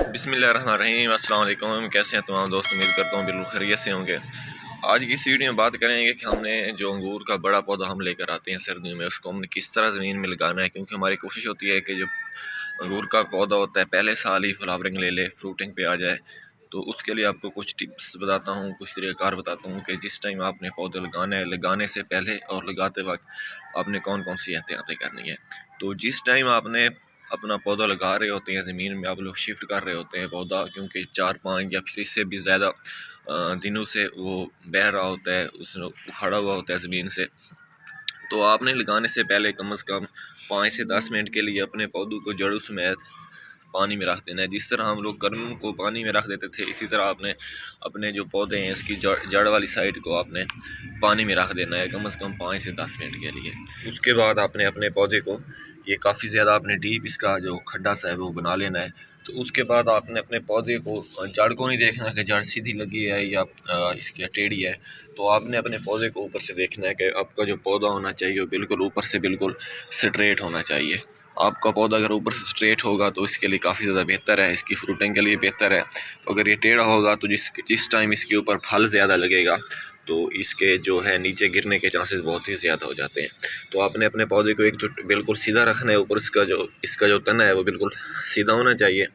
बिस्मिल्लाहिर्रहमानिर्रहीम। अस्सलाम वालेकुम। कैसे हैं तमाम दोस्त? उम्मीद करता हूँ बिल्कुल खैरियत से होंगे। आज की इस वीडियो में बात करेंगे कि हमने जो अंगूर का बड़ा पौधा हम लेकर आते हैं सर्दियों में, उसको हमने किस तरह ज़मीन में लगाना है। क्योंकि हमारी कोशिश होती है कि जो अंगूर का पौधा होता है पहले साल ही फ्लावरिंग ले ले, फ्रूटिंग पे आ जाए। तो उसके लिए आपको कुछ टिप्स बताता हूँ, कुछ तरीक़ाकार बताता हूँ कि जिस टाइम आपने पौधे लगाना है, लगाने से पहले और लगाते वक्त आपने कौन कौन सी एहतियातें करनी है। तो जिस टाइम आपने अपना पौधा लगा रहे होते हैं ज़मीन में, आप लोग शिफ्ट कर रहे होते हैं पौधा, क्योंकि 4-5 या फिर इससे भी ज़्यादा दिनों से वो बह रहा होता है, उसमें उखड़ा हुआ होता है ज़मीन से। तो आपने लगाने से पहले कम से कम 5 से 10 मिनट के लिए अपने पौधों को जड़ों समेत पानी में रख देना है। जिस तरह हम लोग कलम को पानी में रख देते थे, इसी तरह आपने अपने जो पौधे हैं इसकी जड़ वाली साइड को आपने पानी में रख देना है कम से कम 5 से 10 मिनट के लिए। उसके बाद आपने अपने पौधे को ये काफ़ी ज़्यादा आपने डीप इसका जो खड्डा सा है वो बना लेना है। तो उसके बाद आपने अपने पौधे को जड़ को नहीं देखना कि जड़ सीधी लगी है या इसकी टेढ़ी है। तो आपने अपने पौधे को ऊपर से देखना है कि आपका जो पौधा होना चाहिए वो बिल्कुल ऊपर से बिल्कुल स्ट्रेट होना चाहिए। आपका पौधा अगर ऊपर से स्ट्रेट होगा तो इसके लिए काफ़ी ज़्यादा बेहतर है, इसकी फ्रूटिंग के लिए बेहतर है। तो अगर ये टेढ़ा होगा तो जिस टाइम इसके ऊपर फल ज़्यादा लगेगा तो इसके जो है नीचे गिरने के चांसेस बहुत ही ज़्यादा हो जाते हैं। तो आपने अपने पौधे को एक तो बिल्कुल सीधा रखना है, ऊपर इसका जो तना है वो बिल्कुल सीधा होना चाहिए।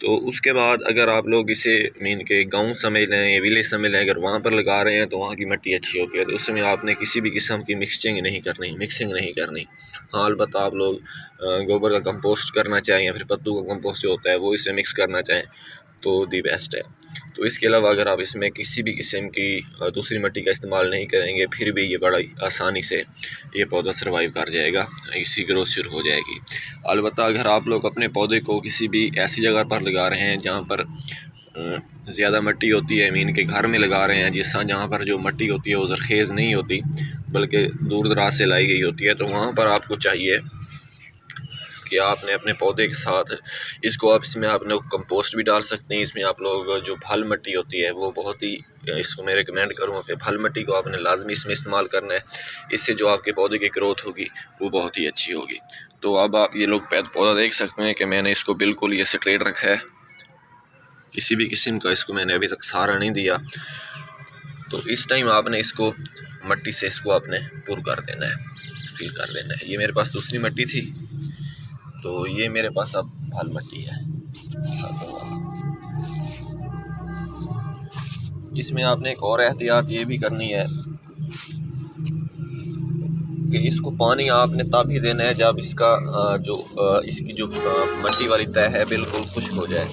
तो उसके बाद अगर आप लोग इसे मीन के गांव समझ लें या विलेज समझ लें, अगर वहाँ पर लगा रहे हैं तो वहाँ की मिट्टी अच्छी होती है, तो उसमें आपने किसी भी किस्म की मिक्सिंग नहीं करनी। हाँ, अलबत्ता आप लोग गोबर का कंपोस्ट करना चाहें या फिर पत्तों का कंपोस्ट जो होता है वो इसे मिक्स करना चाहें तो दी बेस्ट है। तो इसके अलावा अगर आप इसमें किसी भी किस्म की दूसरी मिट्टी का इस्तेमाल नहीं करेंगे, फिर भी ये बड़ा आसानी से ये पौधा सर्वाइव कर जाएगा, इसकी ग्रोथ शुरू हो जाएगी। अलबत्ता अगर आप लोग अपने पौधे को किसी भी ऐसी जगह पर लगा रहे हैं जहाँ पर ज़्यादा मिट्टी होती है, मीन के घर में लगा रहे हैं जहाँ पर जो मिट्टी होती है वो ज़रखेज़ नहीं होती बल्कि दूर दराज से लाई गई होती है, तो वहाँ पर आपको चाहिए कि आपने अपने पौधे के साथ इसको आप इसमें आपने कंपोस्ट भी डाल सकते हैं। इसमें आप लोग जो फल मिट्टी होती है वो बहुत ही इसको मैं रिकमेंड करूँगा कि फल मिट्टी को आपने लाजमी इसमें इस्तेमाल करना है। इससे जो आपके पौधे की ग्रोथ होगी वो बहुत ही अच्छी होगी। तो अब आप ये लोग पौधा देख सकते हैं कि मैंने इसको बिल्कुल ये स्ट्रेट रखा है, किसी भी किस्म का इसको मैंने अभी तक सहारा नहीं दिया। तो इस टाइम आपने इसको मिट्टी से इसको आपने पुर कर देना है, फिल कर देना है। ये मेरे पास दूसरी मिट्टी थी तो ये मेरे पास अब फल मिट्टी है। इसमें आपने एक और एहतियात ये भी करनी है कि इसको पानी आपने तब ही देना है जब इसकी जो मिट्टी वाली तह है बिल्कुल खुश्क हो जाए।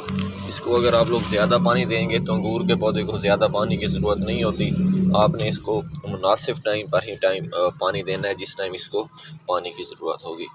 इसको अगर आप लोग ज़्यादा पानी देंगे तो अंगूर के पौधे को ज़्यादा पानी की ज़रूरत नहीं होती। आपने इसको मुनासिब टाइम पर ही पानी देना है, जिस टाइम इसको पानी की ज़रूरत होगी।